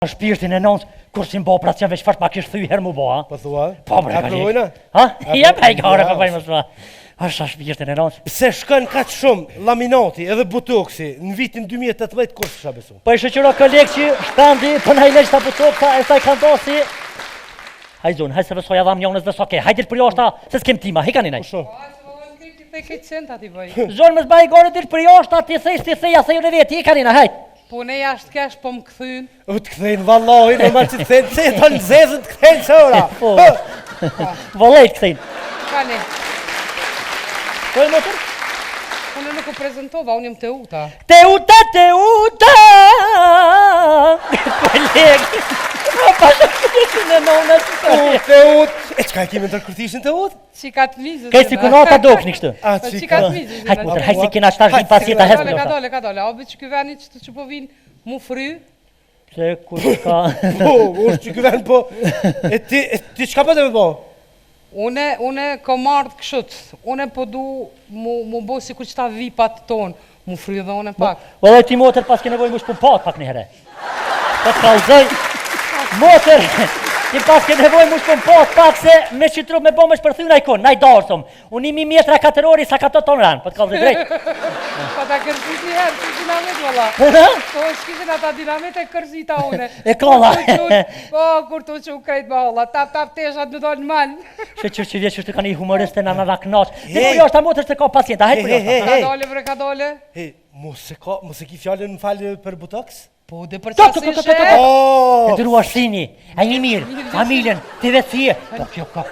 Shpirtin e nonës, kur si mbo operacion veç farë pa kishë thuj herë mu bo, ha? Po thua? Po, bre, A provojna? Ha? Ja, pa i gare, pa më shpa. Asha shpirtin e nonës. Se shkën kaq shumë laminati edhe botoksi në vitin 2018 kur s'ka besu. Po i shoqëro kolegë që shtandi, po na i leq ta botoksa, e saj kanë dosi. Haj zonë, haj se vësoj adham njonës dhe soke, hajde për joshta, se s'kem tima, hikani nej. Zonë më zbaj i gore dir për joshta, ti thej, ase ju në veti, hikani na, hajt. Po ne jashtë kesh po më këthyn. U të këthejnë vallahi, normal që të këthejnë, se e tonë zezën të këthejnë qëra. Vallej të këthejnë. Kani, Po e motër? unë nuk u prezentova, unë jem Teuta. Teuta! Kolegë! Pa shpirtin e nonës. Teut! E qka e kemi në tërkërtishin Teut? Qikat mizës. Kaj si kunata dokni kështu. A Po qika? qikat mizës. Hajt motër, hajt se kena shtash një pasjeta hes për joshta. Ka dole. Obi që ky veni që po vinë mu fry. Se kur ka... Po, është që këven po. E ti qka po të me po? Une kom ardhë këshut. Une po du mu bo si kur që ta vipat tonë. Mu fry dhe une pak. Vallaj ti motër pas ke nevoj më shpumpat pak një herë. Po të kalzoj. Motër, ti pas ke nevoj më shpumpat pak se me që trup me bo më shpërthy na i kon, na i darsëm. Unë imi mjetra katërori sa ka të tonë ranë, po të kalzoj drejt. Pa ta kërzit një herë, si dinamit valla. Po shkishin ata dinamit e kërzita une. E kolla. Po, kur të që u krejt ma olla, tap teshat në dojnë malë. Shqyr që vjetë që të ka një humoriste në në knaq. Dhe për joshta motër se ka pacienta, hajt për joshta. Ka dole. He, mos e ki fjallën më falë për botox? Po, dhe për qasë ishe. E dërua shtini, a një mirë, familjen, të vetësie. Po kjo ka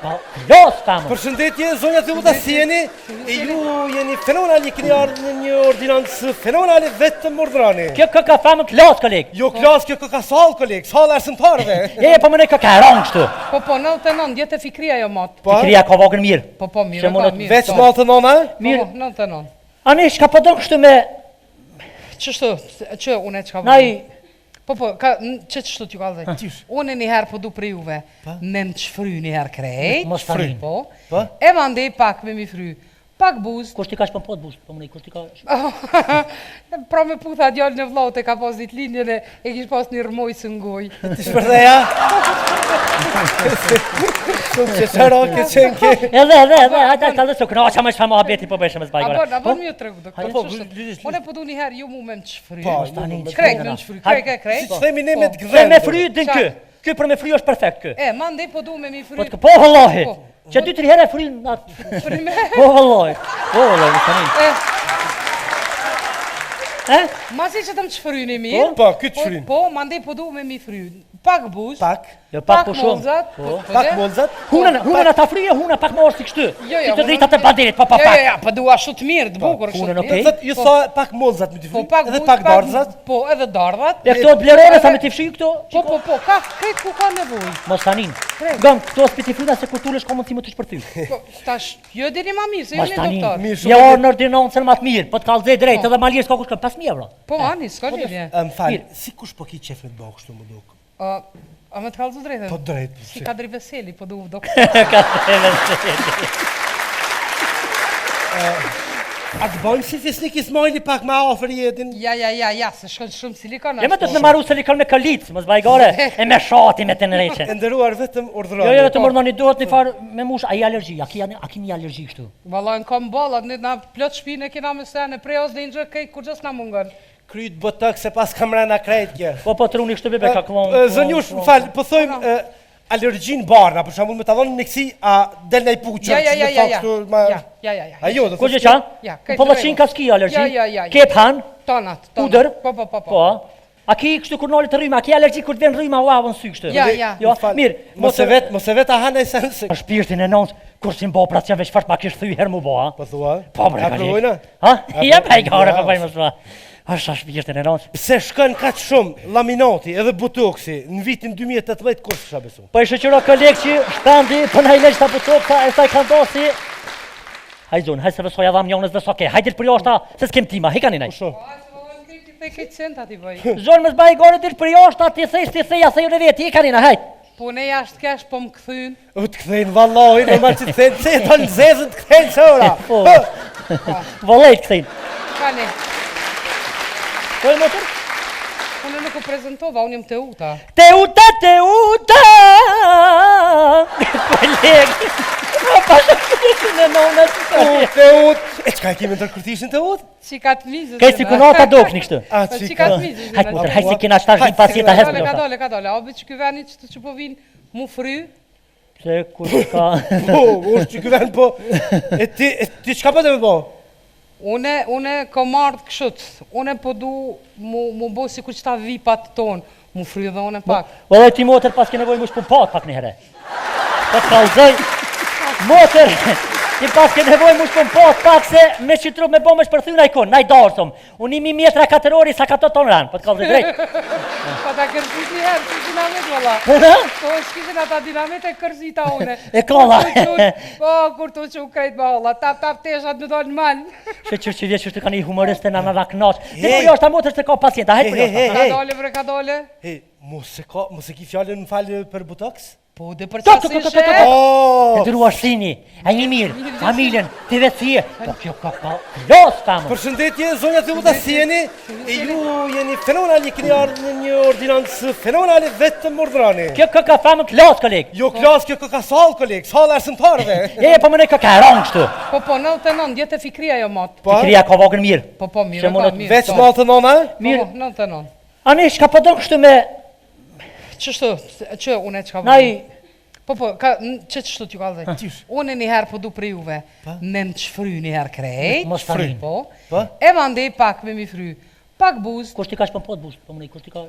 los kamë. Përshëndetje, zonja Teuta, si jeni? E ju jeni fenomenali, keni ardhë në një ordinancë fenomenali vetëm ordrani. Kjo ka famë klas, kolegë. Jo klas, kjo ka salë, kolegë, salë arsimtarve. Po më ne ka rongë shtu. Po, 99, djetë e fikria jo matë. Fikria ka vogën mirë. Po, mirë, ka mirë. Veç malë të nona? Mirë. 99. Ani, shka po dëngë shtu me... Qështu, që une që ka Naj... Po, që qështu t'ju ka dhe? Une njëherë po du për juve, në në qëfry njëherë krejt. Mos fry. Po. E ma ndej pak me mi fry. Pak buz. Kush ti ka shpën pot buz? Po më nej, kush ti ka... Pra me putha djallë në vllaut e ka pas ditë linjën e kish pas një rëmoj së ngoj. Ti shpërtheja? Shumë që shëro ke qenë ke... Edhe, hajta ka dhe së kënaqa me shfama abeti po beshë me zbajgore. Abon mjë të regu, Une po du njëherë ju mu me në qëfry. Po, Krejt me në qëfry, krejt. Si që themi ne me të Se gdhendë. me fry din kë. Kë për me fry është perfekt kë. Ma ndej po du me mi fry. Po vëllahi. Që 2-3 herë e fry në atë. Fryme. Po vëllahi, më stanin. Ma si që të më qëfryni mirë. Po, këtë qëfrynë. Po, ma ndej po du me mi fry. Pak buz. Pak. Jo, pak po shumë. molzat. Pak molzat. Hunën ata fryje, huna pak më orë si kështu. Jo, Ti të dritat e baderit, pa pak. Jo, po dua shumë të mirë, të bukur. Hunën okej. Ju tha pak molzat me të Po, fry, pak edhe buz, pak dardhzat. Po, edhe dardhat. E këto blerone sa me t'i fshi këto? Po, ka, krejt ku ka nevoj. Mos tanin. Gëm, këto spiti fryda se kur tulesh ka mundësi më të shpërthy. Po, tash, jo dini ma mirë, se Mos jo një tanin. doktor. Ja orë në ordinancën më të mirë, po të kallëzej drejt, edhe malirë s'ka kush ka 5.000 euro. Po, ani, s'ka lidhje. Më falë, si kush po ki qef me të bëhë kështu më duk? A me të kallëzu drejtë? Po drejt. Si Kadri Veseli, po du doktor. Ka të veseli. A të bojmë si fisnik i smojli pak ma ofër jetin? Ja, se shkon shumë silikon. Ja me të të maru silikon me kalicë, mos bajgore, e me shati me të nëreqe. E ndëruar vetëm urdhëroni. Jo, vetëm urdhëroni, duhet një farë me mush, a i alergji, a ki një alergji kështu? Valla, në kom ballat, na plot shpinë e kina me sene, prej os dhe një gjë kej, kur gjës na mungën. Kryt botox se pas kam rana krejt kje. Po truni kështu bebe ka këmon. Zënjush, më falë, po thojmë alergjin barna, për shambull me të dhonë në kësi, a del në i puqër, Ja. Ajo, dhe Ku që qa? Ja, Po lëqin ka s'ki alergji? Ja. Ke pan? Tonat. Puder? Po. A ki kështu kur nollit të rryma, a ki alergji kur të vjen rryma u avën sy kështu? Ja. Jo, mirë. Mos e vet a hana i sensë. Shpirtin e nonës, kur si mbo operacion veç farë pa kishë thuj herë mu bo, ha? Po thua? Po bre, A provojna? Ha? Ja, pa i gare, pa më shpa. Asha shpirtin e nonës. Se shkën kaq shumë laminati edhe botoksi në vitin 2018 kur s'ka besu. Po i shoqëro kolegë që shtandi, po na i leq ta botoksa, e saj kanë dosi. Haj zonë, haj se vësoj adham njonës dhe soke, hajde për joshta, se s'kem tima, hikani nej. Zonë më zbaj i gore dir për joshta, ti thej, ase ju në veti, hikani na, hajt. Po ne jashtë kesh po më këthyn. U të këthejnë vallahi, normal që të këthejnë, se e tonë zezën të këthejnë qëra. Vallej të këthejnë. Kani. Po e motër? Unë nuk u prezentova, unë jem Teuta. Teuta! Koleg! Pa shkështu në nonës. Teut! E qka e kemi ndërkërtishin Teut? Qikat mizës. Kaj si kunata dokni kështu. Qikat mizës. Hajtë mutër, hajtë se kena shtash një pasjeta hesme. Ka dole. Obe që ky veni që po vinë mu fry. Se kur ka... Po, është që këven, po... E ti qka po të me po? Une kom ardhë këshut. Une po du mu bo si kur që ta vipat tonë. Mu fry dhe une pak. O dhe ti motër pas ke nevoj mu shpumpat pak një herë. Po të kalzoj... Motër, ti pas ke nevoj mu shpumpat pak se me që trup me bo me shpërthy në ikon, naj darsëm. Unë imi mjetra katërori sa ka të tonë ranë, po të kalzoj drejt. Pa ta kërësit një herë, si dinamit valla. Po shkishin ata dinamit e kërzita une. E kolla. Po, kur të që u krejt ma olla, tap teshat në dojnë malë. Shë që vjetë që të ka një humoriste në në raknash. Dhe po jo është ta motër se ka pacienta, hajtë po jo është. Ka dole. Hej, mos e ki fjallën më falë për botox? Po, dhe për qasë ishe. E dërua shtini, a një mirë, familjen, të vetësie. Po kjo ka los kamë. Përshëndetje, zonja Teuta, si jeni? E ju jeni fenomenali, keni ardhë në një ordinancë fenomenali vetëm ordrani. Kjo ka famën klas, koleg. Jo klas, kjo ka salë, koleg, salë arsimtarve. Po më nej ka rongë kështu. Po, 99, djetë e fikria jo matë. Fikria ka vogën mirë. Po, mirë, ka mirë. Veç malë të nona? Mirë. 99. Ani, shka po do kështu me... Qështu, që une që ka Naj... Po, që qështu t'ju ka dhe? Une njëherë po du për juve, në në qëfry njëherë krejt. Mos fry. Po. E mandej pak me mi fry. Pak buz. Kush ti ka shpën pot buz? Po më nej, kush ti ka...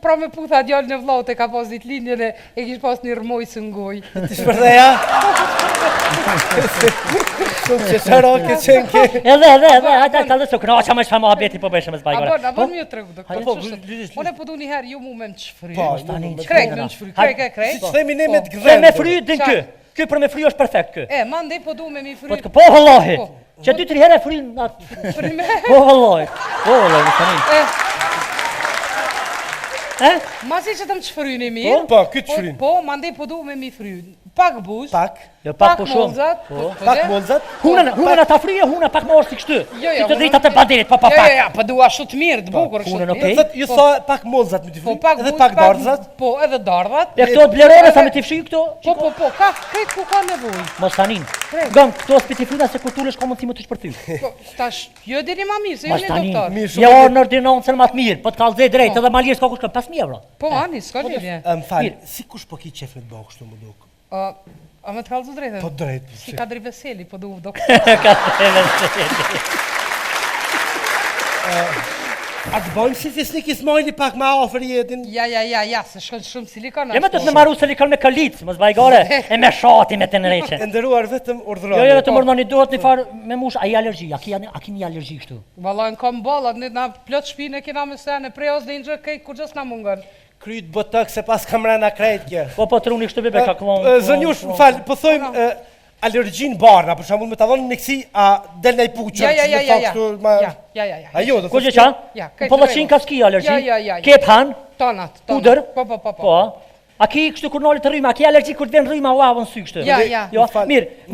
Pra me putha djallë në vllaut e ka pas ditë linjën e kish pas një rëmoj së ngoj. Ti shpërdeja? Shumë që shara ke qenë ke... Edhe, hajta ka dhe së kënaqa me shfama abeti po beshëm e zbajgore. Abon mjë të regu, doktor. Une po du njëherë ju mu me në qëfry. Po, krejt me në qëfry, krejt. Si që themi ne me të Se gëdhendë. me fry din kë. Kë për me fry është perfekt kë. Mandej po du me mi fry. Po vëllahi. Që 2-3 herë e fry në atë... Fryme. Po vëllahi, Mustanin. Masi që të më qëfryni mirë. Po, këtë qëfryni. Po, mandej po du me mi fry. Pak buz. Pak. Jo, pak po shumë. Pak molzat. Hunën ata fryje, huna pak më orë si kështu. Jo, Si të dritat e baderit, pa pak. Jo, po dua shumë të mirë, të bukur. Hunën okej. Ju sa pak molzat me të fry, edhe pak dardhëzat. Po, edhe dardhat. E këto blerone sa me t'i fshy këto? Po, krejt ku ka nevoj. Mustanin. Gëm, këto s'piti fryda se kur tulesh ka mundësi më të shpërthy. Tash, jo dini ma mirë, se ju një Mustanin, doktor. ja orë në ordinancën ma të mirë, po t'kallëzej drejt, edhe malirë s'ka kush ka 5.000 euro. Po, ani, s'ka lidhje. Më falë, si kush po ki qef me të bëhë kështu më duk? A me t'kallëzu drejtë? Po drejt. Si Kadri Veseli, po du doktor. A të bojmë si fisnik i smajli pak ma ofër jetin? Ja, se shkon shumë silikon. Ja me të të me maru silikon me kalicë, mos bajgore, e me shati me të në reqen. E ndëruar vetëm urdhërani. Jo, vetëm urdhërani duhet një farë me mush, a i alergji, a ki një alergji kështu? Valla, në kom ballat, na plot shpine kina me sene, prej os dhe një gjë kej kur gjës na mungën. Kryt botok se pas kamrena krejt kje. Po truni kështu bebe ka këmon. Zënjush, më falë, po thojmë alergjin barna, për shambull me të dhonë në kësi, a del në i puqër, Ja. Ajo, dhe Ku që qa? Po lëqin ka s'ki alergji? Kep han? Tonat. Puder? Po. A ki kështu kur nollit të rryma, a ki alergji kur të vjen rryma u avën sy kështu? Ja. Mirë,